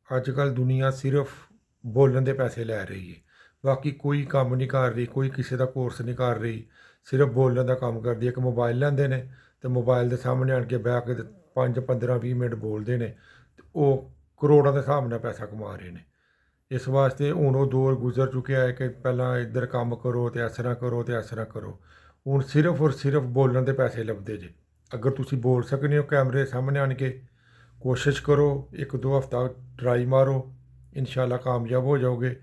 ਅੱਜ ਕੱਲ੍ਹ ਦੁਨੀਆ ਸਿਰਫ ਬੋਲਣ ਦੇ ਪੈਸੇ ਲੈ ਰਹੀ ਹੈ। ਬਾਕੀ ਕੋਈ ਕੰਮ ਨਹੀਂ ਕਰ ਰਹੀ, ਕੋਈ ਕਿਸੇ ਦਾ ਕੋਰਸ ਨਹੀਂ ਕਰ ਰਹੀ, ਸਿਰਫ ਬੋਲਣ ਦਾ ਕੰਮ ਕਰਦੀ ਹੈ। ਇੱਕ ਮੋਬਾਈਲ ਲੈਂਦੇ ਨੇ ਅਤੇ ਮੋਬਾਈਲ ਦੇ ਸਾਹਮਣੇ ਆਣ ਕੇ ਬਹਿ ਕੇ 5 15 20 ਮਿੰਟ ਬੋਲਦੇ ਨੇ ਅਤੇ ਉਹ ਕਰੋੜਾਂ ਦੇ ਹਿਸਾਬ ਨਾਲ ਪੈਸਾ ਕਮਾ ਰਹੇ ਨੇ। ਇਸ ਵਾਸਤੇ ਹੁਣ ਉਹ ਦੌਰ ਗੁਜ਼ਰ ਚੁੱਕਿਆ ਹੈ ਕਿ ਪਹਿਲਾਂ ਇੱਧਰ ਕੰਮ ਕਰੋ ਅਤੇ ਇਸ ਤਰ੍ਹਾਂ ਕਰੋ ਅਤੇ ਇਸ ਤਰ੍ਹਾਂ ਕਰੋ। ਹੁਣ ਸਿਰਫ ਔਰ ਸਿਰਫ ਬੋਲਣ ਦੇ ਪੈਸੇ ਲੱਭਦੇ ਜੇ। ਅਗਰ ਤੁਸੀਂ ਬੋਲ ਸਕਦੇ ਹੋ ਕੈਮਰੇ ਸਾਹਮਣੇ ਆਣ ਕੇ, ਕੋਸ਼ਿਸ਼ ਕਰੋ, 1 2 ਹਫ਼ਤਾ ਟਰਾਈ ਮਾਰੋ, ਇਨਸ਼ਾਅੱਲਾ ਕਾਮਯਾਬ ਹੋ ਜਾਓਗੇ।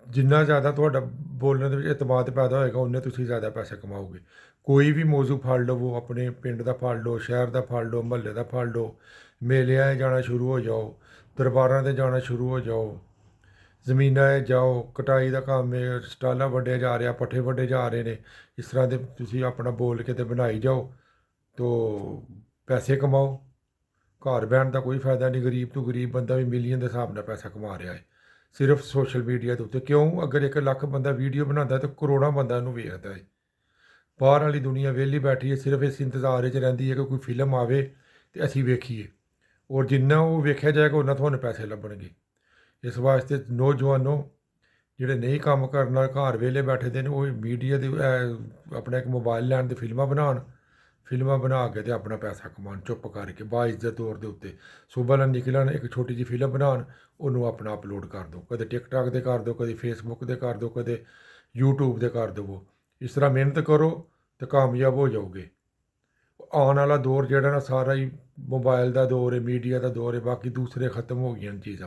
ਜਿੰਨਾ ਜ਼ਿਆਦਾ ਤੁਹਾਡਾ ਬੋਲਣ ਦੇ ਵਿੱਚ ਇਤਮਾਦ ਪੈਦਾ ਹੋਏਗਾ, ਉਨੇ ਤੁਸੀਂ ਜ਼ਿਆਦਾ ਪੈਸੇ ਕਮਾਓਗੇ। ਕੋਈ ਵੀ ਮੌਜੂ ਫੜ ਲਵੋ, ਆਪਣੇ ਪਿੰਡ ਦਾ ਫੜ ਲਓ, ਸ਼ਹਿਰ ਦਾ ਫੜ ਲਓ, ਮੁਹੱਲੇ ਦਾ ਫੜ ਲਓ, ਮੇਲਿਆਂ 'ਤੇ ਜਾਣਾ ਸ਼ੁਰੂ ਹੋ ਜਾਓ, ਦਰਬਾਰਾਂ 'ਤੇ ਜਾਣਾ ਸ਼ੁਰੂ ਹੋ ਜਾਓ, ਜ਼ਮੀਨਾਂ 'ਤੇ ਜਾਓ, ਕਟਾਈ ਦਾ ਕੰਮ ਹੈ, ਸਟਾਲਾਂ ਵੱਢਿਆ ਜਾ ਰਿਹਾ, ਪੱਠੇ ਵੱਢੇ ਜਾ ਰਹੇ ਨੇ। ਇਸ ਤਰ੍ਹਾਂ ਦੇ ਤੁਸੀਂ ਆਪਣਾ ਬੋਲ ਕੇ ਤੇ ਬਣਾਈ ਜਾਓ ਤੋ ਪੈਸੇ ਕਮਾਓ। ਘਰ ਬਹਿਣ ਦਾ ਕੋਈ ਫਾਇਦਾ ਨਹੀਂ। ਗਰੀਬ ਤੋਂ ਗਰੀਬ ਬੰਦਾ ਵੀ ਮਿਲੀਅਨ ਦੇ ਹਿਸਾਬ ਨਾਲ ਪੈਸਾ ਕਮਾ ਰਿਹਾ ਹੈ ਸਿਰਫ ਸੋਸ਼ਲ ਮੀਡੀਆ ਦੇ ਉੱਤੇ। ਕਿਉਂ? ਅਗਰ 1 ਲੱਖ ਬੰਦਾ ਵੀਡੀਓ ਬਣਾਉਂਦਾ ਤਾਂ ਕਰੋੜਾਂ ਬੰਦਾ ਇਹਨੂੰ ਵੇਖਦਾ ਹੈ। ਬਾਹਰ ਵਾਲੀ ਦੁਨੀਆ ਵਿਹਲੀ ਬੈਠੀ ਹੈ, ਸਿਰਫ ਇਸ ਇੰਤਜ਼ਾਰ 'ਚ ਰਹਿੰਦੀ ਹੈ ਕਿ ਕੋਈ ਫਿਲਮ ਆਵੇ ਅਤੇ ਅਸੀਂ ਵੇਖੀਏ, ਔਰ ਜਿੰਨਾ ਉਹ ਵੇਖਿਆ ਜਾਏਗਾ ਉਹਨਾਂ ਤੁਹਾਨੂੰ ਪੈਸੇ ਲੱਭਣਗੇ। ਇਸ ਵਾਸਤੇ ਨੌਜਵਾਨੋ, ਜਿਹੜੇ ਨਹੀਂ ਕੰਮ ਕਰਨ ਨਾਲ ਘਰ ਵਿਹਲੇ ਬੈਠੇ ਦੇ ਨੇ, ਉਹ ਮੀਡੀਆ ਦੇ ਆਪਣਾ ਇੱਕ ਮੋਬਾਈਲ ਲੈਣ 'ਤੇ ਫਿਲਮਾਂ ਬਣਾਉਣ, ਫਿਲਮਾਂ ਬਣਾ ਕੇ ਅਤੇ ਆਪਣਾ ਪੈਸਾ ਕਮਾਉਣ ਚੁੱਪ ਕਰਕੇ ਬਾਇਜ਼ਤ ਤੌਰ ਦੇ ਉੱਤੇ। ਸੁਬਾਹ ਨਾਲ ਨਿਕਲਣ, ਇੱਕ ਛੋਟੀ ਜਿਹੀ ਫਿਲਮ ਬਣਾਉਣ, ਉਹਨੂੰ ਆਪਣਾ ਅਪਲੋਡ ਕਰ ਦਿਓ, ਕਦੇ ਟਿਕਟਾਕ 'ਤੇ ਕਰ ਦਿਓ, ਕਦੇ ਫੇਸਬੁੱਕ 'ਤੇ ਕਰ ਦਿਓ, ਕਦੇ ਯੂਟਿਊਬ 'ਤੇ ਕਰ ਦੇਵੋ। ਇਸ ਤਰ੍ਹਾਂ ਮਿਹਨਤ ਕਰੋ ਅਤੇ ਕਾਮਯਾਬ ਹੋ ਜਾਓਗੇ। ਆਉਣ ਵਾਲਾ ਦੌਰ ਜਿਹੜਾ ਨਾ ਸਾਰਾ ਹੀ ਮੋਬਾਈਲ ਦਾ ਦੌਰ ਹੈ, ਮੀਡੀਆ ਦਾ ਦੌਰ ਹੈ। ਬਾਕੀ ਦੂਸਰੇ ਖਤਮ ਹੋ ਗਈਆਂ ਚੀਜ਼ਾਂ।